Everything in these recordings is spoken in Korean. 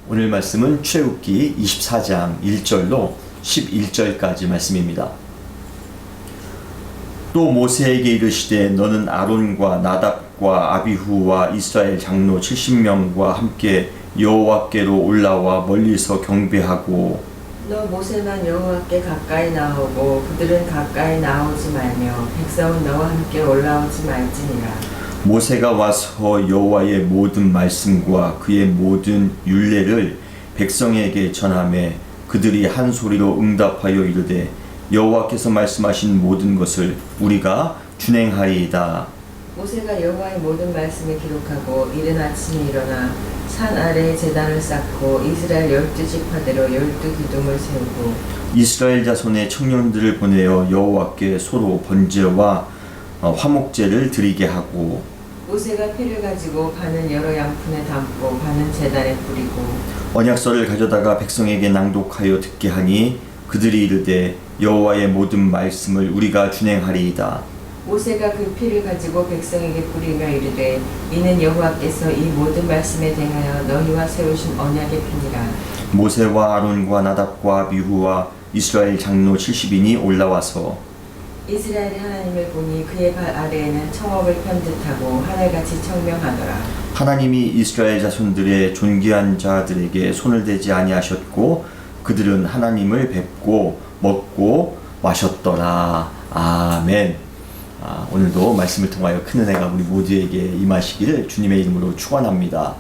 오늘 말씀은 출애굽기 24장 1절로 11절까지 말씀입니다. 또 모세에게 이르시되 너는 아론과 나답과 아비후와 이스라엘 장로 70명과 함께 여호와께로 올라와 멀리서 경배하고 너 모세만 여호와께 가까이 나오고 그들은 가까이 나오지 말며 백성은 너와 함께 올라오지 말지니라. 모세가 와서 여호와의 모든 말씀과 그의 모든 율례를 백성에게 전하매 그들이 한 소리로 응답하여 이르되 여호와께서 말씀하신 모든 것을 우리가 준행하리이다. 모세가 여호와의 모든 말씀을 기록하고 이른 아침에 일어나 산 아래에 제단을 쌓고 이스라엘 12지파대로 12기둥을 세우고 이스라엘 자손의 청년들을 보내어 여호와께 소로 번제와 화목제를 드리게 하고 모세가 피를 가지고 반은 여러 양푼에 담고 반은 제단에 뿌리고 언약서를 가져다가 백성에게 낭독하여 듣게 하니 그들이 이르되 여호와의 모든 말씀을 우리가 준행하리이다. 모세가 그 피를 가지고 백성에게 뿌리며 이르되 이는 여호와께서 이 모든 말씀에 대하여 너희와 세우신 언약의 피니라. 모세와 아론과 나답과 아비후와 이스라엘 장로 70인이 올라와서 이스라엘의 하나님을 보니 그의 발 아래에는 청업을 편듯하고 하늘같이 청명하더라. 하나님이 이스라엘 자손들의 존귀한 자들에게 손을 대지 아니하셨고 그들은 하나님을 뵙고 먹고 마셨더라. 아멘. 오늘도 말씀을 통하여 큰 은혜가 우리 모두에게 임하시기를 주님의 이름으로 축원합니다.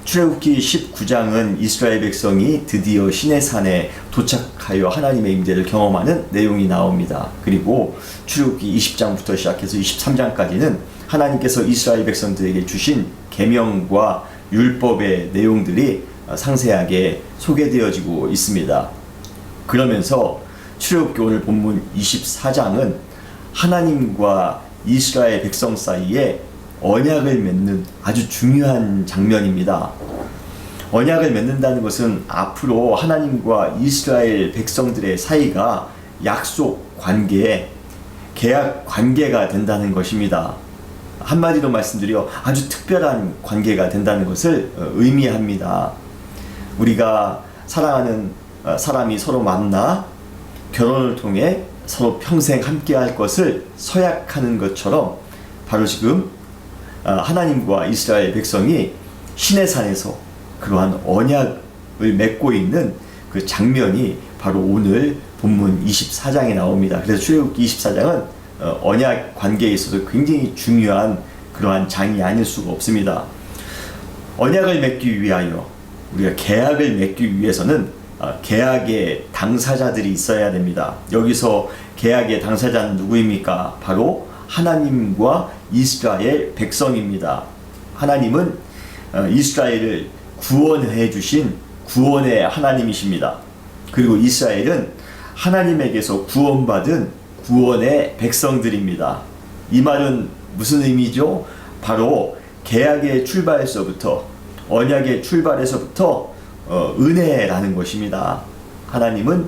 출애굽기 19장은 이스라엘 백성이 드디어 시내산에 도착하여 하나님의 임재를 경험하는 내용이 나옵니다. 그리고 출애굽기 20장부터 시작해서 23장까지는 하나님께서 이스라엘 백성들에게 주신 계명과 율법의 내용들이 상세하게 소개되어지고 있습니다. 그러면서 출애굽기 오늘 본문 24장은 하나님과 이스라엘 백성 사이에 언약을 맺는 아주 중요한 장면입니다. 언약을 맺는다는 것은 앞으로 하나님과 이스라엘 백성들의 사이가 약속 관계, 계약 관계가 된다는 것입니다. 한마디로 말씀드려 아주 특별한 관계가 된다는 것을 의미합니다. 우리가 사랑하는 사람이 서로 만나 결혼을 통해 서로 평생 함께 할 것을 서약하는 것처럼 바로 지금 하나님과 이스라엘 백성이 시내산에서 그러한 언약을 맺고 있는 그 장면이 바로 오늘 본문 24장에 나옵니다. 그래서 출애굽기 24장은 언약 관계에 있어서 굉장히 중요한 그러한 장이 아닐 수가 없습니다. 언약을 맺기 위하여 우리가 계약을 맺기 위해서는 계약의 당사자들이 있어야 됩니다. 여기서 계약의 당사자는 누구입니까? 바로 하나님과 이스라엘 백성입니다. 하나님은 이스라엘을 구원해 주신 구원의 하나님이십니다. 그리고 이스라엘은 하나님에게서 구원받은 구원의 백성들입니다. 이 말은 무슨 의미죠? 바로 계약의 출발에서부터 언약의 출발에서부터 은혜라는 것입니다. 하나님은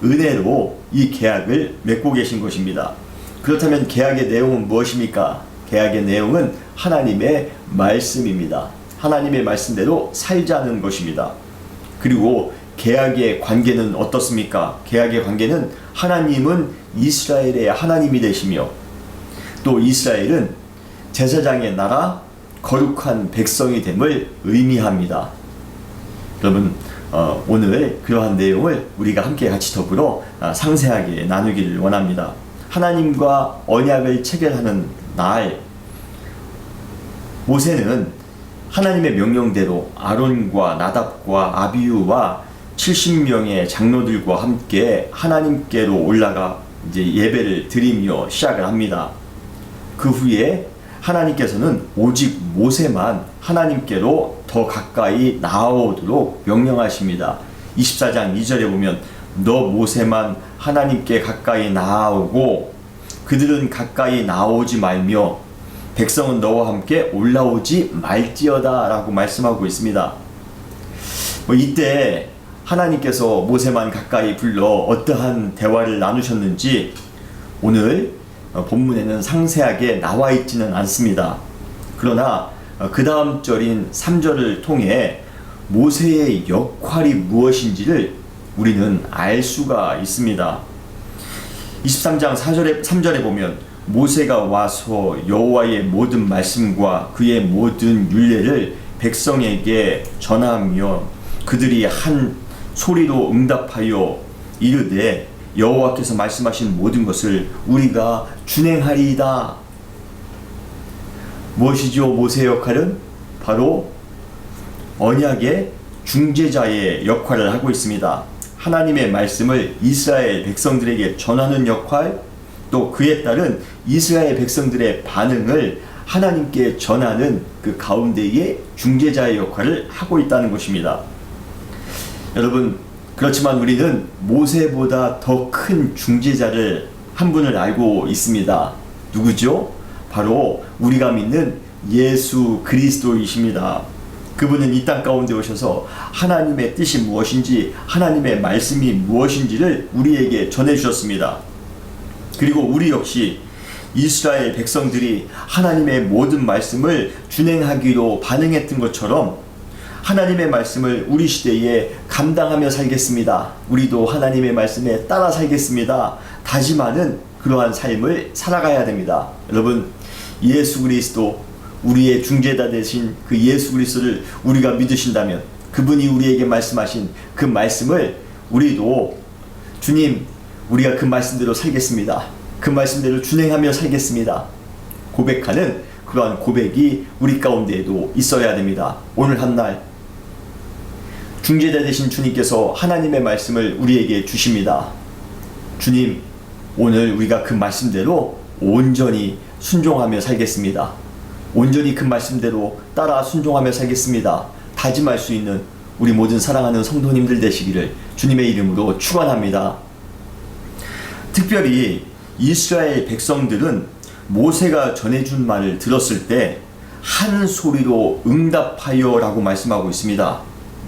은혜로 이 계약을 맺고 계신 것입니다. 그렇다면 계약의 내용은 무엇입니까? 계약의 내용은 하나님의 말씀입니다. 하나님의 말씀대로 살자는 것입니다. 그리고 계약의 관계는 어떻습니까? 계약의 관계는 하나님은 이스라엘의 하나님이 되시며 또 이스라엘은 제사장의 나라 거룩한 백성이 됨을 의미합니다. 여러분 오늘 그러한 내용을 우리가 함께 같이 더불어 상세하게 나누기를 원합니다. 하나님과 언약을 체결하는 날 모세는 하나님의 명령대로 아론과 나답과 아비후와 70명의 장로들과 함께 하나님께로 올라가 이제 예배를 드리며 시작을 합니다. 그 후에 하나님께서는 오직 모세만 하나님께로 더 가까이 나아오도록 명령하십니다. 24장 2절에 보면 너 모세만 하나님께 가까이 나아오고 그들은 가까이 나오지 말며 백성은 너와 함께 올라오지 말지어다 라고 말씀하고 있습니다. 이때 하나님께서 모세만 가까이 불러 어떠한 대화를 나누셨는지 오늘 본문에는 상세하게 나와 있지는 않습니다. 그러나 그 다음 절인 3절을 통해 모세의 역할이 무엇인지를 우리는 알 수가 있습니다. 23장 3절에 보면 모세가 와서 여호와의 모든 말씀과 그의 모든 율례를 백성에게 전하며 그들이 한 소리로 응답하여 이르되 여호와께서 말씀하신 모든 것을 우리가 준행하리이다. 무엇이죠? 모세의 역할은 바로 언약의 중재자의 역할을 하고 있습니다. 하나님의 말씀을 이스라엘 백성들에게 전하는 역할, 또 그에 따른 이스라엘 백성들의 반응을 하나님께 전하는 그 가운데의 중재자의 역할을 하고 있다는 것입니다. 여러분, 그렇지만 우리는 모세보다 더 큰 중재자를 한 분을 알고 있습니다. 누구죠? 바로 우리가 믿는 예수 그리스도이십니다. 그분은 이 땅 가운데 오셔서 하나님의 뜻이 무엇인지, 하나님의 말씀이 무엇인지를 우리에게 전해주셨습니다. 그리고 우리 역시 이스라엘 백성들이 하나님의 모든 말씀을 준행하기로 반응했던 것처럼 하나님의 말씀을 우리 시대에 감당하며 살겠습니다. 우리도 하나님의 말씀에 따라 살겠습니다. 다짐하는 그러한 삶을 살아가야 됩니다. 여러분, 예수 그리스도, 우리의 중재자 되신 그 예수 그리스도를 우리가 믿으신다면, 그분이 우리에게 말씀하신 그 말씀을 우리도 주님, 우리가 그 말씀대로 살겠습니다. 그 말씀대로 준행하며 살겠습니다. 고백하는 그러한 고백이 우리 가운데에도 있어야 됩니다. 오늘 한날 중재자 되신 주님께서 하나님의 말씀을 우리에게 주십니다. 주님, 오늘 우리가 그 말씀대로 온전히 순종하며 살겠습니다. 온전히 그 말씀대로 따라 순종하며 살겠습니다. 다짐할 수 있는 우리 모든 사랑하는 성도님들 되시기를 주님의 이름으로 축원합니다. 특별히 이스라엘 백성들은 모세가 전해준 말을 들었을 때 한 소리로 응답하여 라고 말씀하고 있습니다.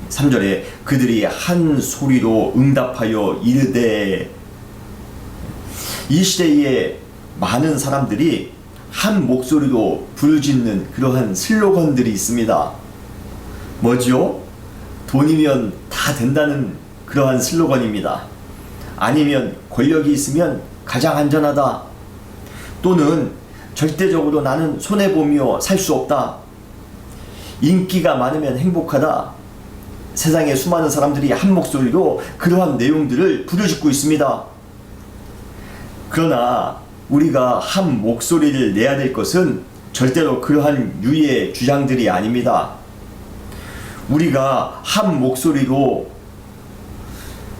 3절에 그들이 한 소리로 응답하여 이르되, 이 시대에 많은 사람들이 한 목소리로 부르짖는 그러한 슬로건들이 있습니다. 뭐죠? 돈이면 다 된다는 그러한 슬로건입니다. 아니면 권력이 있으면 가장 안전하다. 또는 절대적으로 나는 손해보며 살 수 없다. 인기가 많으면 행복하다. 세상에 수많은 사람들이 한 목소리로 그러한 내용들을 부르짖고 있습니다. 그러나 우리가 한 목소리를 내야 될 것은 절대로 그러한 유의 주장들이 아닙니다. 우리가 한 목소리로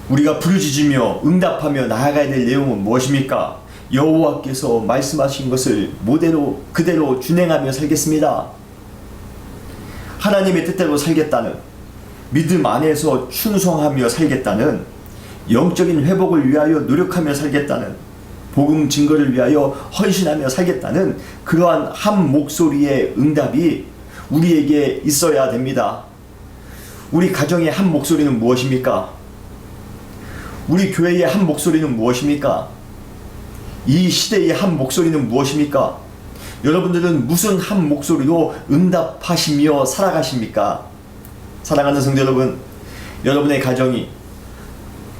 우리가 부르짖으며 응답하며 나아가야 될 내용은 무엇입니까? 여호와께서 말씀하신 것을 그대로 준행하며 살겠습니다. 하나님의 뜻대로 살겠다는, 믿음 안에서 충성하며 살겠다는, 영적인 회복을 위하여 노력하며 살겠다는, 복음 증거를 위하여 헌신하며 살겠다는 그러한 한 목소리의 응답이 우리에게 있어야 됩니다. 우리 가정의 한 목소리는 무엇입니까? 우리 교회의 한 목소리는 무엇입니까? 이 시대의 한 목소리는 무엇입니까? 여러분들은 무슨 한 목소리로 응답하시며 살아가십니까? 사랑하는 성도 여러분, 여러분의 가정이,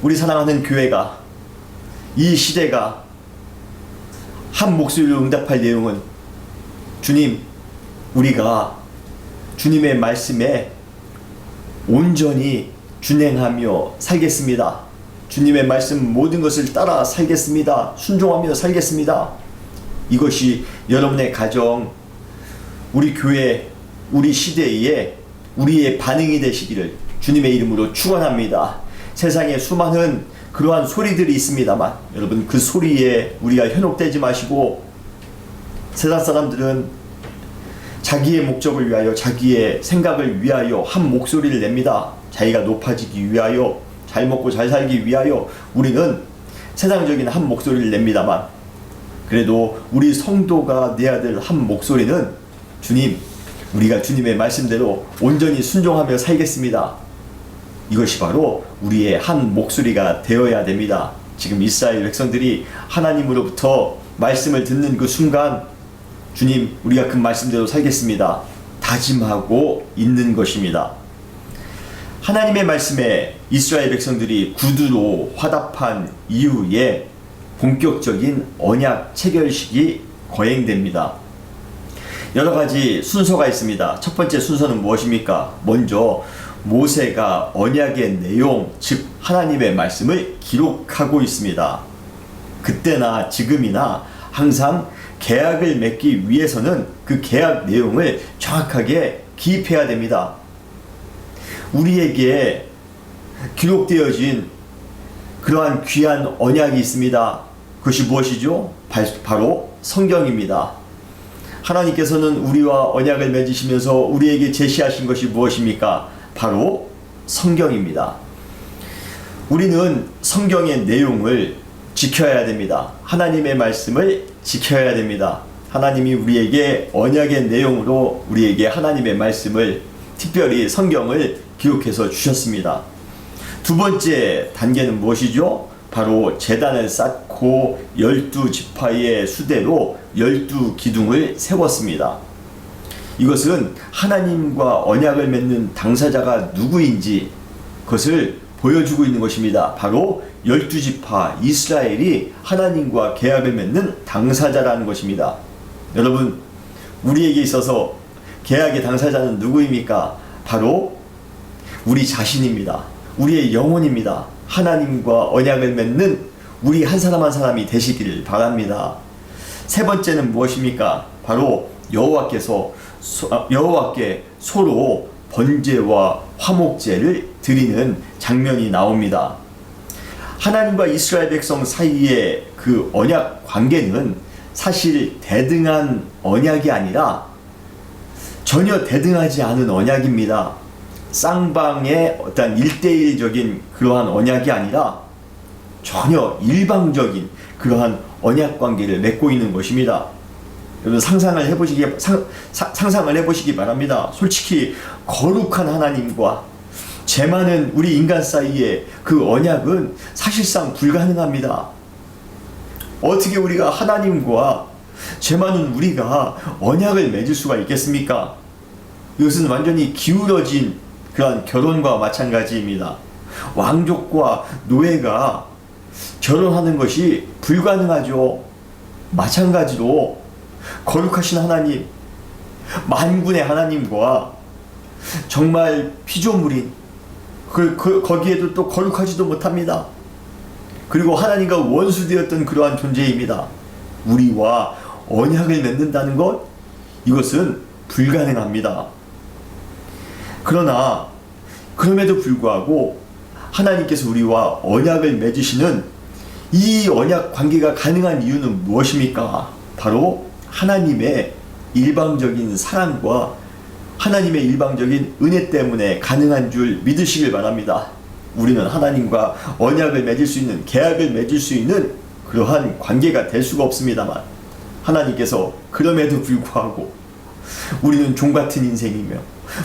우리 사랑하는 교회가, 이 시대가 한 목소리로 응답할 내용은 주님, 우리가 주님의 말씀에 온전히 준행하며 살겠습니다. 주님의 말씀 모든 것을 따라 살겠습니다. 순종하며 살겠습니다. 이것이 여러분의 가정, 우리 교회, 우리 시대에 우리의 반응이 되시기를 주님의 이름으로 축원합니다. 세상에 수많은 그러한 소리들이 있습니다만 여러분, 그 소리에 우리가 현혹되지 마시고, 세상 사람들은 자기의 목적을 위하여, 자기의 생각을 위하여 한 목소리를 냅니다. 자기가 높아지기 위하여, 잘 먹고 잘 살기 위하여 우리는 세상적인 한 목소리를 냅니다만, 그래도 우리 성도가 내야 될 한 목소리는 주님, 우리가 주님의 말씀대로 온전히 순종하며 살겠습니다. 이것이 바로 우리의 한 목소리가 되어야 됩니다. 지금 이스라엘 백성들이 하나님으로부터 말씀을 듣는 그 순간, 주님, 우리가 그 말씀대로 살겠습니다. 다짐하고 있는 것입니다. 하나님의 말씀에 이스라엘 백성들이 구두로 화답한 이후에 본격적인 언약 체결식이 거행됩니다. 여러 가지 순서가 있습니다. 첫 번째 순서는 무엇입니까? 먼저 모세가 언약의 내용, 즉 하나님의 말씀을 기록하고 있습니다. 그때나 지금이나 항상 계약을 맺기 위해서는 그 계약 내용을 정확하게 기입해야 됩니다. 우리에게 기록되어진 그러한 귀한 언약이 있습니다. 그것이 무엇이죠? 바로 성경입니다. 하나님께서는 우리와 언약을 맺으시면서 우리에게 제시하신 것이 무엇입니까? 바로 성경입니다. 우리는 성경의 내용을 지켜야 됩니다. 하나님의 말씀을 지켜야 됩니다. 하나님이 우리에게 언약의 내용으로 우리에게 하나님의 말씀을, 특별히 성경을 기록해서 주셨습니다. 두 번째 단계는 무엇이죠? 바로 제단을 쌓고 12지파의 수대로 12기둥을 세웠습니다. 이것은 하나님과 언약을 맺는 당사자가 누구인지 그것을 보여주고 있는 것입니다. 바로 12지파 이스라엘이 하나님과 계약을 맺는 당사자라는 것입니다. 여러분, 우리에게 있어서 계약의 당사자는 누구입니까? 바로 우리 자신입니다. 우리의 영혼입니다. 하나님과 언약을 맺는 우리 한 사람 한 사람이 되시기를 바랍니다. 세 번째는 무엇입니까? 바로 여호와께 소로 번제와 화목제를 드리는 장면이 나옵니다. 하나님과 이스라엘 백성 사이의 그 언약 관계는 사실 대등한 언약이 아니라 전혀 대등하지 않은 언약입니다. 쌍방의 어떤 일대일적인 그러한 언약이 아니라 전혀 일방적인 그러한 언약 관계를 맺고 있는 것입니다. 여러분 상상을 해보시기 바랍니다. 솔직히 거룩한 하나님과 죄 많은 우리 인간 사이의 그 언약은 사실상 불가능합니다. 어떻게 우리가 하나님과 죄 많은 우리가 언약을 맺을 수가 있겠습니까? 이것은 완전히 기울어진 그런 결혼과 마찬가지입니다. 왕족과 노예가 결혼하는 것이 불가능하죠. 마찬가지로 거룩하신 하나님, 만군의 하나님과 정말 피조물인 거기에도 또 거룩하지도 못합니다. 그리고 하나님과 원수되었던 그러한 존재입니다. 우리와 언약을 맺는다는 것, 이것은 불가능합니다. 그러나 그럼에도 불구하고 하나님께서 우리와 언약을 맺으시는 이 언약 관계가 가능한 이유는 무엇입니까? 바로 하나님의 일방적인 사랑과 하나님의 일방적인 은혜 때문에 가능한 줄 믿으시길 바랍니다. 우리는 하나님과 언약을 맺을 수 있는, 계약을 맺을 수 있는 그러한 관계가 될 수가 없습니다만, 하나님께서 그럼에도 불구하고 우리는 종 같은 인생이며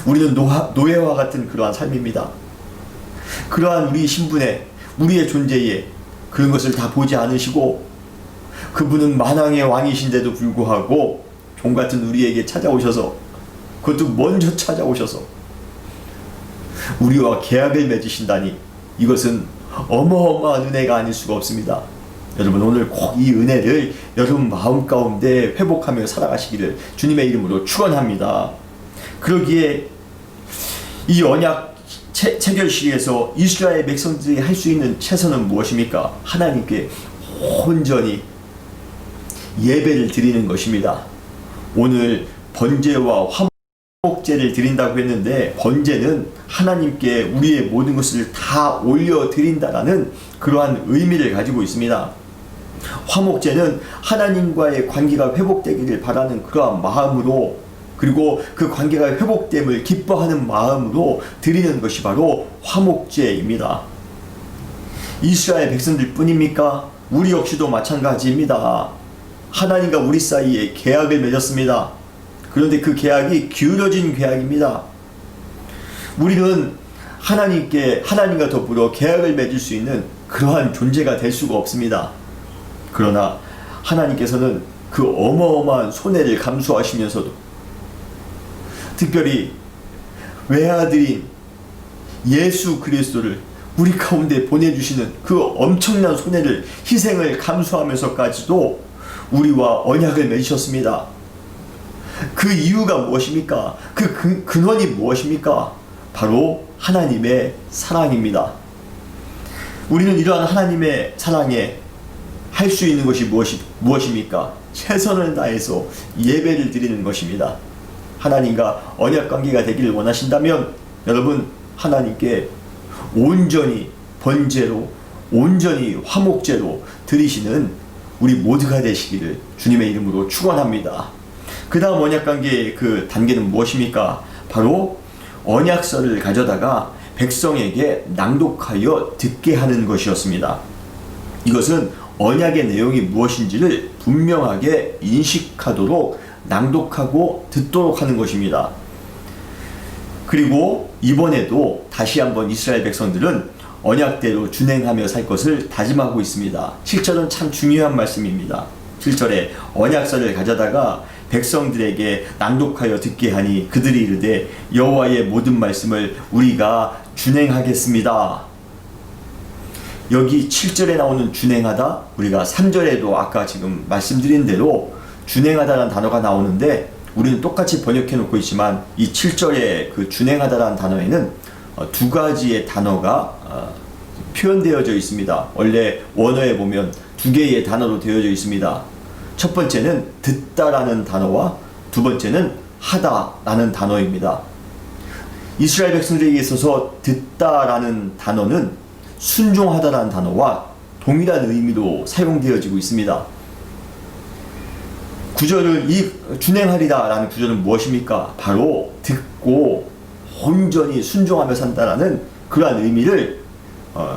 우리는 노예와 같은 그러한 삶입니다. 그러한 우리 신분에, 우리의 존재에 그런 것을 다 보지 않으시고 그분은 만왕의 왕이신데도 불구하고 종 같은 우리에게 찾아오셔서, 그것도 먼저 찾아오셔서 우리와 계약을 맺으신다니, 이것은 어마어마한 은혜가 아닐 수가 없습니다. 여러분, 오늘 꼭 이 은혜를 여러분 마음 가운데 회복하며 살아가시기를 주님의 이름으로 축원합니다. 그러기에 이 언약 체결식에서 이스라엘 백성들이 할 수 있는 최선은 무엇입니까? 하나님께 온전히 예배를 드리는 것입니다. 오늘 번제와 화목제를 드린다고 했는데, 번제는 하나님께 우리의 모든 것을 다 올려 드린다라는 그러한 의미를 가지고 있습니다. 화목제는 하나님과의 관계가 회복되기를 바라는 그러한 마음으로, 그리고 그 관계가 회복됨을 기뻐하는 마음으로 드리는 것이 바로 화목제입니다. 이스라엘 백성들 뿐입니까? 우리 역시도 마찬가지입니다. 하나님과 우리 사이에 계약을 맺었습니다. 그런데 그 계약이 기울어진 계약입니다. 우리는 하나님과 더불어 계약을 맺을 수 있는 그러한 존재가 될 수가 없습니다. 그러나 하나님께서는 그 어마어마한 손해를 감수하시면서도 특별히 외아들인 예수 그리스도를 우리 가운데 보내주시는 그 엄청난 손해를, 희생을 감수하면서까지도 우리와 언약을 맺으셨습니다. 그 이유가 무엇입니까? 그 근원이 무엇입니까? 바로 하나님의 사랑입니다. 우리는 이러한 하나님의 사랑에 할 수 있는 것이 무엇입니까? 최선을 다해서 예배를 드리는 것입니다. 하나님과 언약 관계가 되기를 원하신다면 여러분, 하나님께 온전히 번제로, 온전히 화목제로 드리시는 우리 모두가 되시기를 주님의 이름으로 축원합니다. 그 다음 언약관계의 그 단계는 무엇입니까? 바로 언약서를 가져다가 백성에게 낭독하여 듣게 하는 것이었습니다. 이것은 언약의 내용이 무엇인지를 분명하게 인식하도록 낭독하고 듣도록 하는 것입니다. 그리고 이번에도 다시 한번 이스라엘 백성들은 언약대로 준행하며 살 것을 다짐하고 있습니다. 7절은 참 중요한 말씀입니다. 7절에 언약서를 가져다가 백성들에게 낭독하여 듣게 하니 그들이 이르되 여호와의 모든 말씀을 우리가 준행하겠습니다. 여기 7절에 나오는 준행하다, 우리가 3절에도 아까 지금 말씀드린 대로 준행하다라는 단어가 나오는데 우리는 똑같이 번역해 놓고 있지만 이 7절에 그 준행하다라는 단어에는 두 가지의 단어가 표현되어져 있습니다. 원래 원어에 보면 두 개의 단어로 되어져 있습니다. 첫 번째는 듣다라는 단어와 두 번째는 하다라는 단어입니다. 이스라엘 백성들에게 있어서 듣다라는 단어는 순종하다라는 단어와 동일한 의미로 사용되어지고 있습니다. 구절을 이 준행하리다라는 구절은 무엇입니까? 바로 듣고 온전히 순종하며 산다라는 그러한 의미를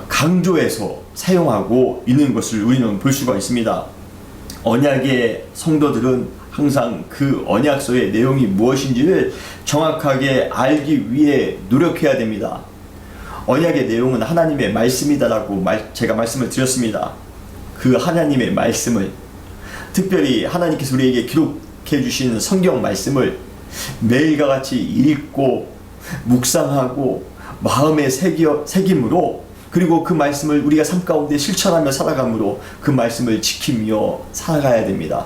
강조해서 사용하고 있는 것을 우리는 볼 수가 있습니다. 언약의 성도들은 항상 그 언약서의 내용이 무엇인지를 정확하게 알기 위해 노력해야 됩니다. 언약의 내용은 하나님의 말씀이다라고 제가 말씀을 드렸습니다. 그 하나님의 말씀을, 특별히 하나님께서 우리에게 기록해 주신 성경 말씀을 매일과 같이 읽고 묵상하고 마음에 새김으로, 그리고 그 말씀을 우리가 삶 가운데 실천하며 살아감으로 그 말씀을 지키며 살아가야 됩니다.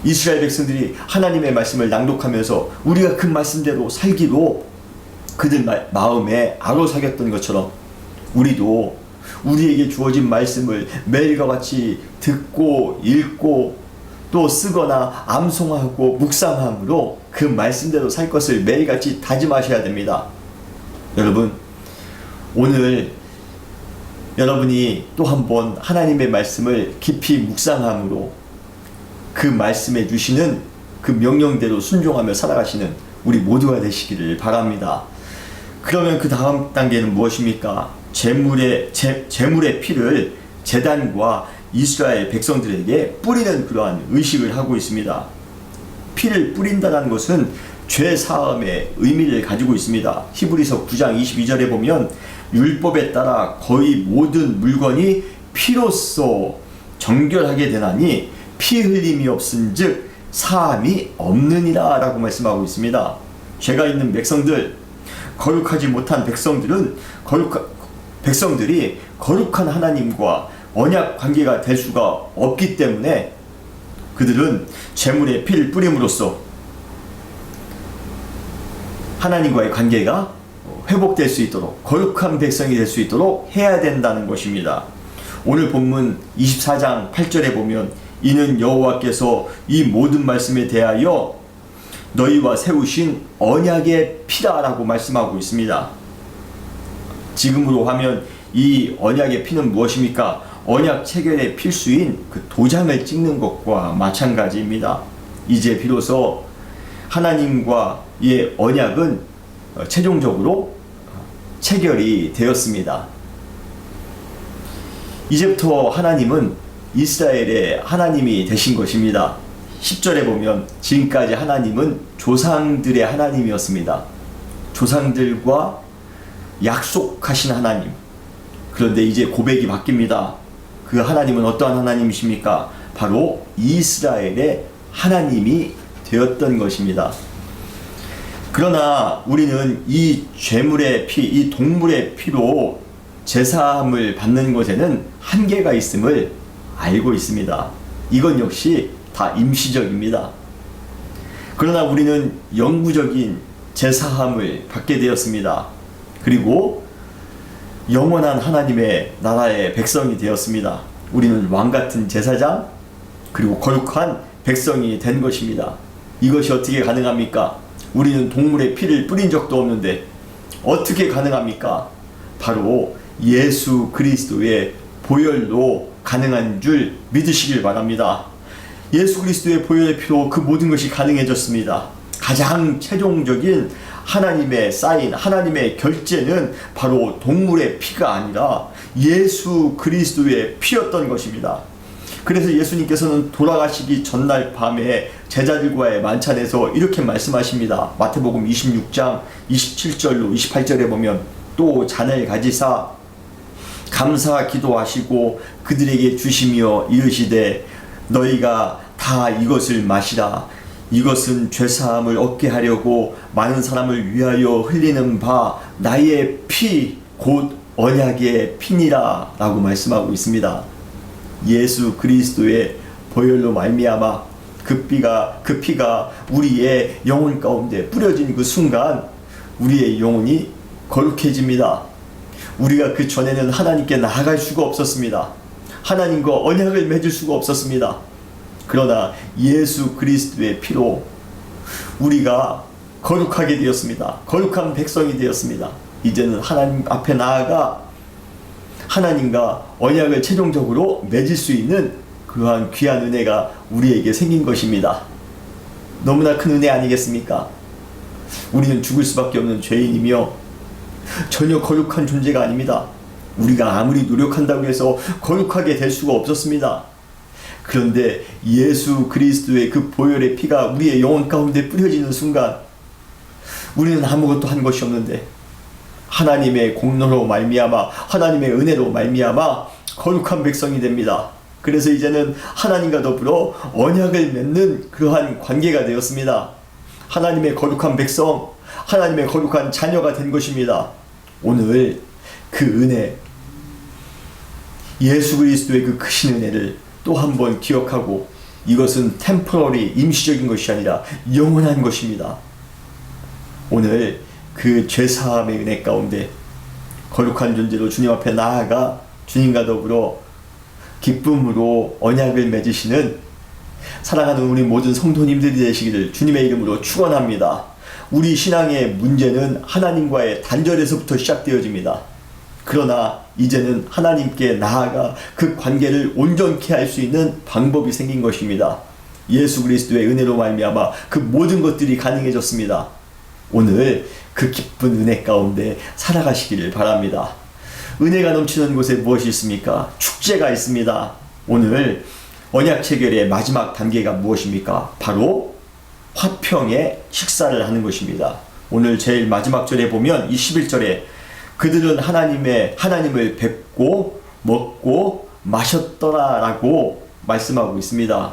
이스라엘 백성들이 하나님의 말씀을 낭독하면서 우리가 그 말씀대로 살기로 그들 마음에 아로사겼던 것처럼 우리도 우리에게 주어진 말씀을 매일과 같이 듣고 읽고 또 쓰거나 암송하고 묵상함으로 그 말씀대로 살 것을 매일같이 다짐하셔야 됩니다. 여러분, 오늘 여러분이 또 한번 하나님의 말씀을 깊이 묵상함으로 그 말씀에 주시는 그 명령대로 순종하며 살아가시는 우리 모두가 되시기를 바랍니다. 그러면 그 다음 단계는 무엇입니까? 제물의 피를 제단과 이스라엘 백성들에게 뿌리는 그러한 의식을 하고 있습니다. 피를 뿌린다는 것은 죄 사함의 의미를 가지고 있습니다. 히브리서 9장 22절에 보면 율법에 따라 거의 모든 물건이 피로써 정결하게 되나니 피 흘림이 없은즉 사함이 없느니라 라고 말씀하고 있습니다. 죄가 있는 백성들, 거룩하지 못한 백성들이 거룩한 하나님과 언약 관계가 될 수가 없기 때문에 그들은 제물의 피를 뿌림으로써 하나님과의 관계가 회복될 수 있도록, 거룩한 백성이 될 수 있도록 해야 된다는 것입니다. 오늘 본문 24장 8절에 보면 이는 여호와께서 이 모든 말씀에 대하여 너희와 세우신 언약의 피다라고 말씀하고 있습니다. 지금으로 하면 이 언약의 피는 무엇입니까? 언약 체결의 필수인 그 도장을 찍는 것과 마찬가지입니다. 이제 비로소 하나님과의 언약은 최종적으로 체결이 되었습니다. 이제부터 하나님은 이스라엘의 하나님이 되신 것입니다. 10절에 보면 지금까지 하나님은 조상들의 하나님이었습니다. 조상들과 약속하신 하나님. 그런데 이제 고백이 바뀝니다. 그 하나님은 어떠한 하나님이십니까? 바로 이스라엘의 하나님이 되었던 것입니다. 그러나 우리는 이 죄물의 피, 이 동물의 피로 제사함을 받는 것에는 한계가 있음을 알고 있습니다. 이건 역시 다 임시적입니다. 그러나 우리는 영구적인 제사함을 받게 되었습니다. 그리고 영원한 하나님의 나라의 백성이 되었습니다. 우리는 왕같은 제사장, 그리고 거룩한 백성이 된 것입니다. 이것이 어떻게 가능합니까? 우리는 동물의 피를 뿌린 적도 없는데 어떻게 가능합니까? 바로 예수 그리스도의 보혈로 가능한 줄 믿으시길 바랍니다. 예수 그리스도의 보혈의 피로 그 모든 것이 가능해졌습니다. 가장 최종적인 하나님의 사인, 하나님의 결제는 바로 동물의 피가 아니라 예수 그리스도의 피였던 것입니다. 그래서 예수님께서는 돌아가시기 전날 밤에 제자들과의 만찬에서 이렇게 말씀하십니다. 마태복음 26장 27절로 28절에 보면 또 잔을 가지사 감사 기도하시고 그들에게 주시며 이르시되 너희가 다 이것을 마시라. 이것은 죄사함을 얻게 하려고 많은 사람을 위하여 흘리는 바 나의 피 곧 언약의 피니라 라고 말씀하고 있습니다. 예수 그리스도의 보혈로 말미암아 그 피가 우리의 영혼 가운데 뿌려진 그 순간 우리의 영혼이 거룩해집니다. 우리가 그 전에는 하나님께 나아갈 수가 없었습니다. 하나님과 언약을 맺을 수가 없었습니다. 그러나 예수 그리스도의 피로 우리가 거룩하게 되었습니다. 거룩한 백성이 되었습니다. 이제는 하나님 앞에 나아가 하나님과 언약을 최종적으로 맺을 수 있는 그러한 귀한 은혜가 우리에게 생긴 것입니다. 너무나 큰 은혜 아니겠습니까? 우리는 죽을 수밖에 없는 죄인이며 전혀 거룩한 존재가 아닙니다. 우리가 아무리 노력한다고 해서 거룩하게 될 수가 없었습니다. 그런데 예수 그리스도의 그 보혈의 피가 우리의 영혼 가운데 뿌려지는 순간 우리는 아무것도 한 것이 없는데 하나님의 공로로 말미암아 하나님의 은혜로 말미암아 거룩한 백성이 됩니다. 그래서 이제는 하나님과 더불어 언약을 맺는 그러한 관계가 되었습니다. 하나님의 거룩한 백성, 하나님의 거룩한 자녀가 된 것입니다. 오늘 그 은혜, 예수 그리스도의 그 크신 은혜를 또 한 번 기억하고 이것은 템포러리 임시적인 것이 아니라 영원한 것입니다. 오늘 그 죄사함의 은혜 가운데 거룩한 존재로 주님 앞에 나아가 주님과 더불어 기쁨으로 언약을 맺으시는 사랑하는 우리 모든 성도님들이 되시기를 주님의 이름으로 축원합니다. 우리 신앙의 문제는 하나님과의 단절에서부터 시작되어집니다. 그러나 이제는 하나님께 나아가 그 관계를 온전케 할 수 있는 방법이 생긴 것입니다. 예수 그리스도의 은혜로 말미암아 그 모든 것들이 가능해졌습니다. 오늘 그 기쁜 은혜 가운데 살아가시기를 바랍니다. 은혜가 넘치는 곳에 무엇이 있습니까? 축제가 있습니다. 오늘 언약 체결의 마지막 단계가 무엇입니까? 바로 화평의 식사를 하는 것입니다. 오늘 제일 마지막 절에 보면 이 11절에 그들은 하나님을 뵙고 먹고 마셨더라 라고 말씀하고 있습니다.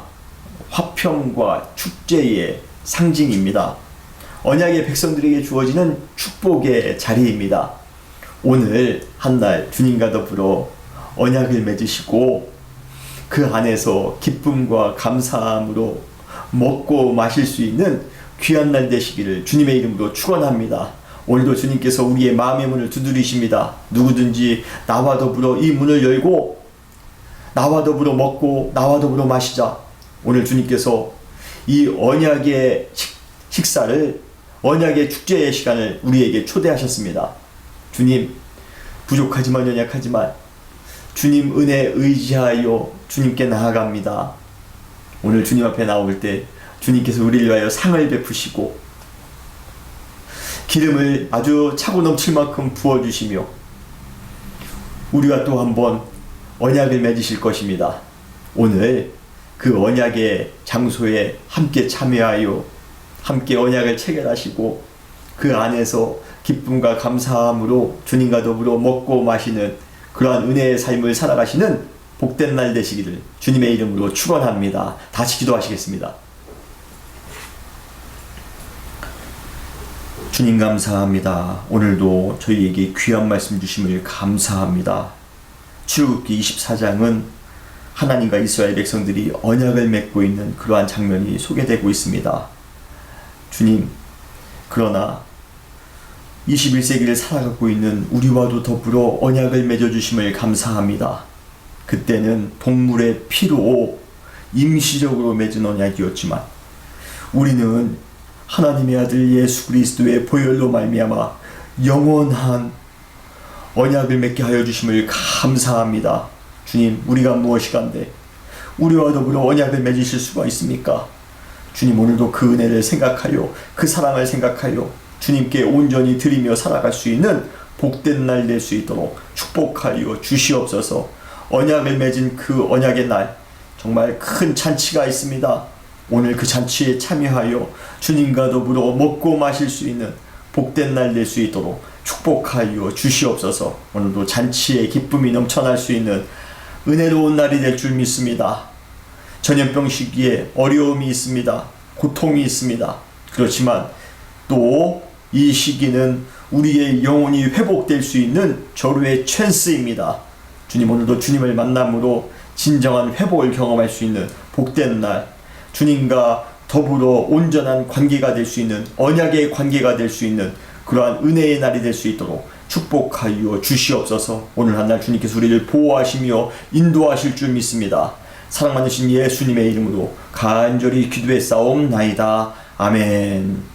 화평과 축제의 상징입니다. 언약의 백성들에게 주어지는 축복의 자리입니다. 오늘 한날 주님과 더불어 언약을 맺으시고 그 안에서 기쁨과 감사함으로 먹고 마실 수 있는 귀한 날 되시기를 주님의 이름으로 축원합니다. 오늘도 주님께서 우리의 마음의 문을 두드리십니다. 누구든지 나와 더불어 이 문을 열고 나와 더불어 먹고 나와 더불어 마시자. 오늘 주님께서 이 언약의 식사를 언약의 축제의 시간을 우리에게 초대하셨습니다. 주님, 부족하지만 연약하지만 주님 은혜 의지하여 주님께 나아갑니다. 오늘 주님 앞에 나올 때 주님께서 우리를 위하여 상을 베푸시고 기름을 아주 차고 넘칠 만큼 부어주시며 우리가 또 한번 언약을 맺으실 것입니다. 오늘 그 언약의 장소에 함께 참여하여 함께 언약을 체결하시고 그 안에서 기쁨과 감사함으로 주님과 더불어 먹고 마시는 그러한 은혜의 삶을 살아가시는 복된 날 되시기를 주님의 이름으로 축원합니다. 다시 기도하시겠습니다. 주님 감사합니다. 오늘도 저희에게 귀한 말씀 주심을 감사합니다. 출애굽기 24장은 하나님과 이스라엘 백성들이 언약을 맺고 있는 그러한 장면이 소개되고 있습니다. 주님, 그러나 21세기를 살아가고 있는 우리와도 더불어 언약을 맺어주심을 감사합니다. 그때는 동물의 피로 임시적으로 맺은 언약이었지만 우리는 하나님의 아들 예수 그리스도의 보혈로 말미암아 영원한 언약을 맺게 하여 주심을 감사합니다. 주님, 우리가 무엇이간데 우리와 더불어 언약을 맺으실 수가 있습니까? 주님, 오늘도 그 은혜를 생각하여 그 사랑을 생각하여 주님께 온전히 드리며 살아갈 수 있는 복된 날 될 수 있도록 축복하여 주시옵소서. 언약을 맺은 그 언약의 날, 정말 큰 잔치가 있습니다. 오늘 그 잔치에 참여하여 주님과 더불어 먹고 마실 수 있는 복된 날 될 수 있도록 축복하여 주시옵소서. 오늘도 잔치의 기쁨이 넘쳐날 수 있는 은혜로운 날이 될 줄 믿습니다. 전염병 시기에 어려움이 있습니다. 고통이 있습니다. 그렇지만 또 이 시기는 우리의 영혼이 회복될 수 있는 절호의 찬스입니다. 주님, 오늘도 주님을 만남으로 진정한 회복을 경험할 수 있는 복된 날, 주님과 더불어 온전한 관계가 될 수 있는 언약의 관계가 될 수 있는 그러한 은혜의 날이 될 수 있도록 축복하여 주시옵소서. 오늘 한 날 주님께서 우리를 보호하시며 인도하실 줄 믿습니다. 사랑 많으신 예수님의 이름으로 간절히 기도했사옵나이다. 아멘.